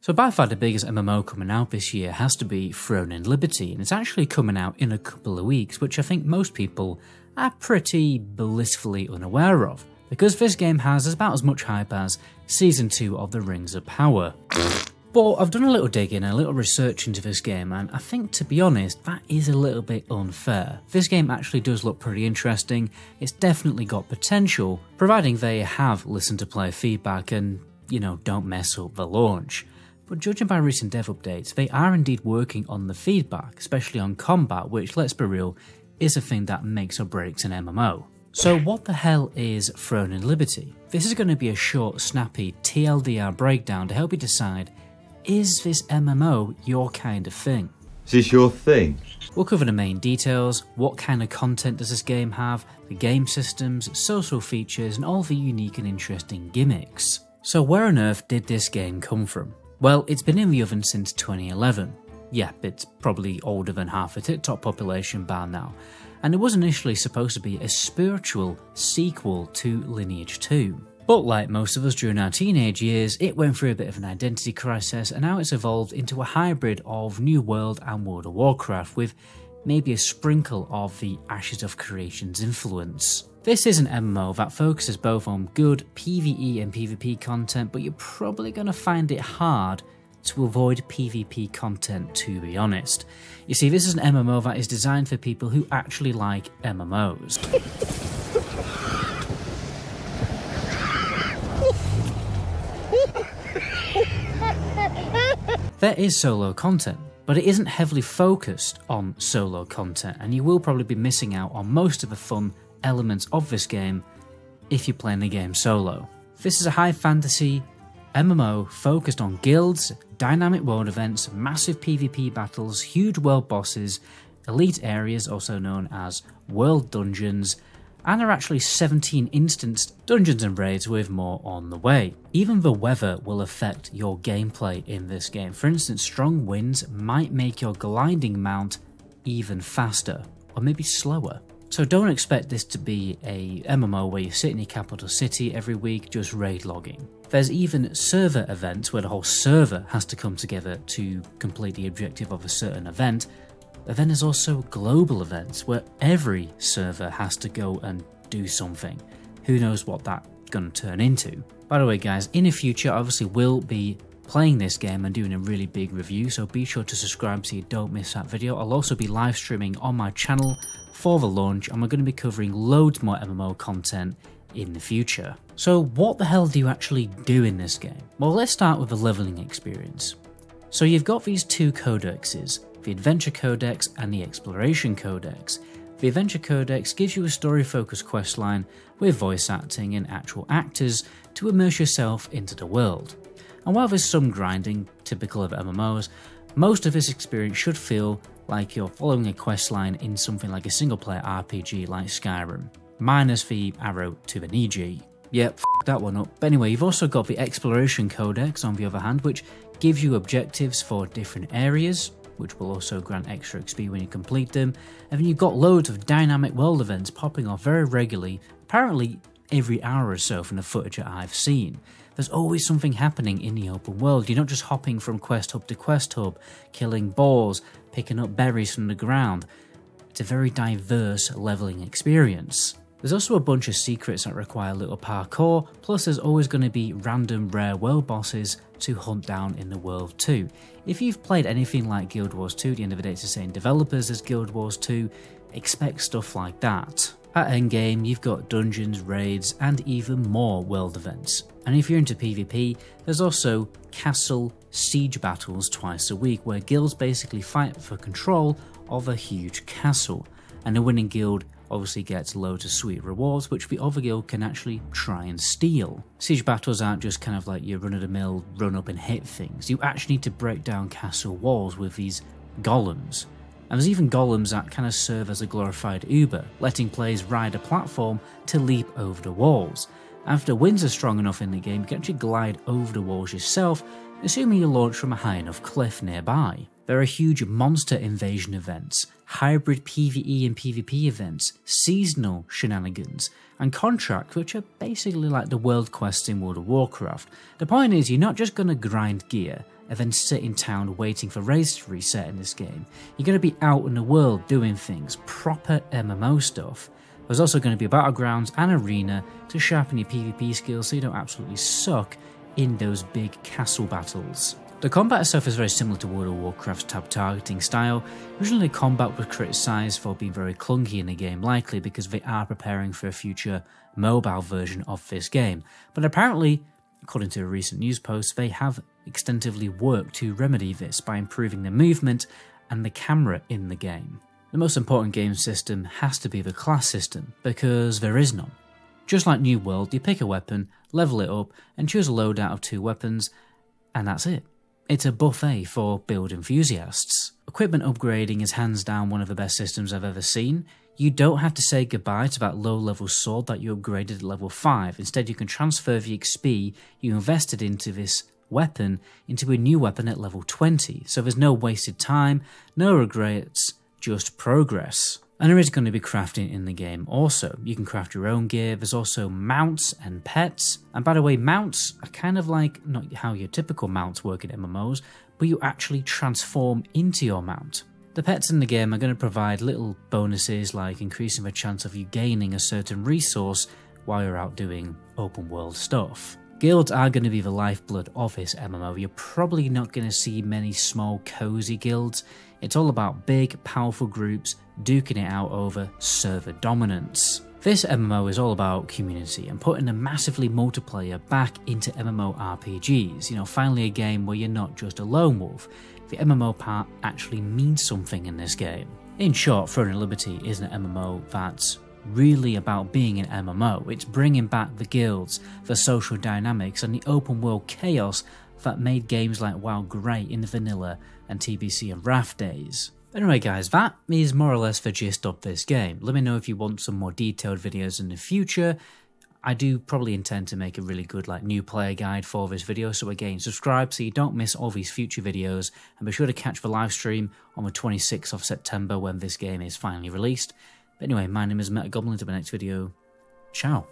So by far the biggest MMO coming out this year has to be Throne in Liberty, and it's actually coming out in a couple of weeks, which I think most people are pretty blissfully unaware of, because this game has about as much hype as Season 2 of the Rings of Power. But I've done a little digging and a little research into this game, and I think, to be honest, that is a little bit unfair. This game actually does look pretty interesting. It's definitely got potential, providing they have listened to player feedback and, don't mess up the launch. But judging by recent dev updates, they are indeed working on the feedback, especially on combat, which, let's be real, is a thing that makes or breaks an MMO. So what the hell is Throne in Liberty? This is going to be a short, snappy TLDR breakdown to help you decide, is this MMO your kind of thing? Is this your thing? We'll cover the main details, what kind of content does this game have, the game systems, social features, and all the unique and interesting gimmicks. So where on earth did this game come from? Well, it's been in the oven since 2011. Yeah, it's probably older than half the TikTok population by now. And it was initially supposed to be a spiritual sequel to Lineage 2. But like most of us during our teenage years, it went through a bit of an identity crisis, and now it's evolved into a hybrid of New World and World of Warcraft, with maybe a sprinkle of the Ashes of Creation's influence. This is an MMO that focuses both on good PvE and PvP content, but you're probably going to find it hard to avoid PvP content, to be honest. You see, this is an MMO that is designed for people who actually like MMOs. There is solo content, but it isn't heavily focused on solo content, and you will probably be missing out on most of the fun elements of this game if you're playing the game solo. This is a high fantasy MMO focused on guilds, dynamic world events, massive PvP battles, huge world bosses, elite areas also known as world dungeons, and there are actually 17 instanced dungeons and raids with more on the way. Even the weather will affect your gameplay in this game. For instance, strong winds might make your gliding mount even faster, or maybe slower. So don't expect this to be a MMO where you sit in your capital city every week just raid logging. There's even server events where the whole server has to come together to complete the objective of a certain event. But then there's also global events where every server has to go and do something. Who knows what that's going to turn into. By the way guys, in the future I obviously will be playing this game and doing a really big review, so be sure to subscribe so you don't miss that video. I'll also be live streaming on my channel for the launch, and we're going to be covering loads more MMO content in the future. So what the hell do you actually do in this game? Well, let's start with the leveling experience. So you've got these two codexes, the Adventure Codex and the Exploration Codex. The Adventure Codex gives you a story-focused questline with voice acting and actual actors to immerse yourself into the world. And while there's some grinding, typical of MMOs, most of this experience should feel like you're following a questline in something like a single-player RPG like Skyrim, minus the arrow to the knee G. Yep, f that one up. But anyway, you've also got the Exploration Codex on the other hand, which gives you objectives for different areas, which will also grant extra XP when you complete them, and then you've got loads of dynamic world events popping off very regularly, apparently every hour or so from the footage that I've seen. There's always something happening in the open world. You're not just hopping from quest hub to quest hub, killing boars, picking up berries from the ground. It's a very diverse leveling experience. There's also a bunch of secrets that require little parkour, plus there's always going to be random rare world bosses to hunt down in the world too. If you've played anything like Guild Wars 2, at the end of the day it's the same developers as Guild Wars 2, expect stuff like that. At endgame, you've got dungeons, raids, and even more world events. And if you're into PvP, there's also castle siege battles twice a week, where guilds basically fight for control of a huge castle, and the winning guild obviously gets loads of sweet rewards, which the other guild can actually try and steal. Siege battles aren't just kind of like your run-of-the-mill run up and hit things. You actually need to break down castle walls with these golems. And there's even golems that kind of serve as a glorified Uber, letting players ride a platform to leap over the walls. After the winds are strong enough in the game, you can actually glide over the walls yourself, assuming you launch from a high enough cliff nearby. There are huge monster invasion events, hybrid PvE and PvP events, seasonal shenanigans, and contracts, which are basically like the world quests in World of Warcraft. The point is, you're not just going to grind gear, and then sit in town waiting for raids to reset in this game. You're going to be out in the world doing things, proper MMO stuff. There's also going to be battlegrounds and arena to sharpen your PvP skills so you don't absolutely suck in those big castle battles. The combat itself is very similar to World of Warcraft's tab targeting style. Originally, combat was criticised for being very clunky in the game, likely because they are preparing for a future mobile version of this game. But apparently, according to a recent news post, they have extensively worked to remedy this by improving the movement and the camera in the game. The most important game system has to be the class system, because there is none. Just like New World, you pick a weapon, level it up, and choose a loadout of 2 weapons, and that's it. It's a buffet for build enthusiasts. Equipment upgrading is hands down one of the best systems I've ever seen. You don't have to say goodbye to that low level sword that you upgraded at level 5. Instead, you can transfer the XP you invested into this weapon into a new weapon at level 20. So there's no wasted time, no regrets, just progress. And there is going to be crafting in the game also. You can craft your own gear, there's also mounts and pets. And by the way, mounts are kind of like not how your typical mounts work in MMOs, but you actually transform into your mount. The pets in the game are going to provide little bonuses like increasing the chance of you gaining a certain resource while you're out doing open world stuff. Guilds are going to be the lifeblood of this MMO. You're probably not going to see many small cozy guilds. It's all about big, powerful groups duking it out over server dominance. This MMO is all about community and putting a massively multiplayer back into MMORPGs. You know, finally a game where you're not just a lone wolf. The MMO part actually means something in this game. In short, Throne of Liberty is an MMO that's really about being an MMO. It's bringing back the guilds, the social dynamics, and the open world chaos that made games like WoW great in the vanilla and TBC and Wrath days. Anyway guys, that is more or less the gist of this game. Let me know if you want some more detailed videos in the future. I do probably intend to make a really good new player guide for this video, so again, subscribe so you don't miss all these future videos, and be sure to catch the live stream on the 26th of September when this game is finally released. But anyway, my name is Meta Goblin. Until the next video, ciao.